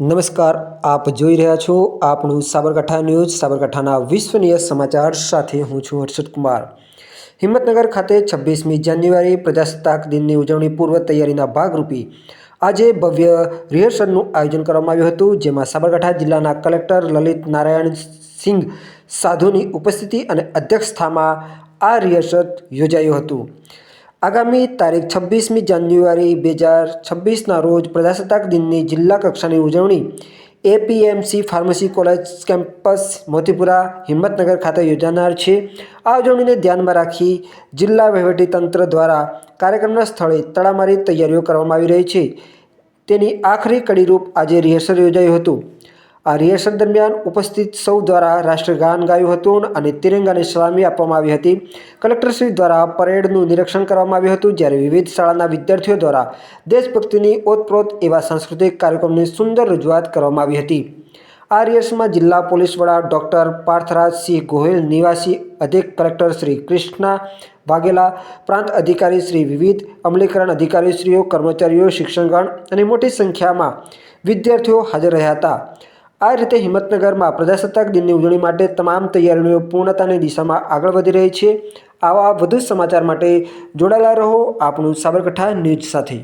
નમસ્કાર, આપ જોઈ રહ્યા છો આપણું સાબરકાંઠા ન્યૂઝ. સાબરકાંઠાના વિશ્વનીય સમાચાર સાથે હું છું હર્ષદ કુમાર. હિંમતનગર ખાતે 26મી જાન્યુઆરી પ્રજાસત્તાક દિનની ઉજવણી પૂર્વ તૈયારીના ભાગરૂપે આજે ભવ્ય રિહર્સલનું આયોજન કરવામાં આવ્યું હતું, જેમાં સાબરકાંઠા જિલ્લાના કલેક્ટર લલિત નારાયણ સિંઘ સાધુની ઉપસ્થિતિ અને અધ્યક્ષતામાં આ રિહર્સલ યોજાયું હતું. આગામી તારીખ 26મી જાન્યુઆરી 2026ના રોજ પ્રજાસત્તાક દિનની જિલ્લા કક્ષાની ઉજવણી APMC pharmacy college campus Motipura, Himmatnagar ખાતે યોજાનાર છે. આ ઉજવણીને ધ્યાનમાં રાખી જિલ્લા વહીવટીતંત્ર દ્વારા કાર્યક્રમના સ્થળે તડામારી તૈયારીઓ કરવામાં આવી રહી છે. તેની આખરી કડીરૂપ આજે રિહર્સલ યોજાયું હતું. આ રિહર્સલ દરમિયાન ઉપસ્થિત સૌ દ્વારા રાષ્ટ્રગાન ગાયું હતું અને તિરંગાને સલામી આપવામાં આવી હતી. કલેક્ટરશ્રી દ્વારા પરેડનું નિરીક્ષણ કરવામાં આવ્યું હતું, જ્યારે વિવિધ શાળાના વિદ્યાર્થીઓ દ્વારા દેશભક્તિની ઓતપ્રોત એવા સાંસ્કૃતિક કાર્યક્રમની સુંદર રજૂઆત કરવામાં આવી હતી. આ રિહર્સલમાં જિલ્લા પોલીસ વડા ડૉક્ટર પાર્થરાજસિંહ ગોહિલ, નિવાસી અધિક કલેક્ટર શ્રી કૃષ્ણા વાઘેલા, પ્રાંત અધિકારી શ્રી, વિવિધ અમલીકરણ અધિકારીશ્રીઓ, કર્મચારીઓ, શિક્ષકગણ અને મોટી સંખ્યામાં વિદ્યાર્થીઓ હાજર રહ્યા હતા. આ રીતે હિંમતનગરમાં પ્રજાસત્તાક દિનની ઉજવણી માટે તમામ તૈયારીઓ પૂર્ણતાની દિશામાં આગળ વધી રહી છે. આવા વધુ સમાચાર માટે જોડાયેલા રહો આપણું સાબરકાંઠા ન્યૂઝ સાથે.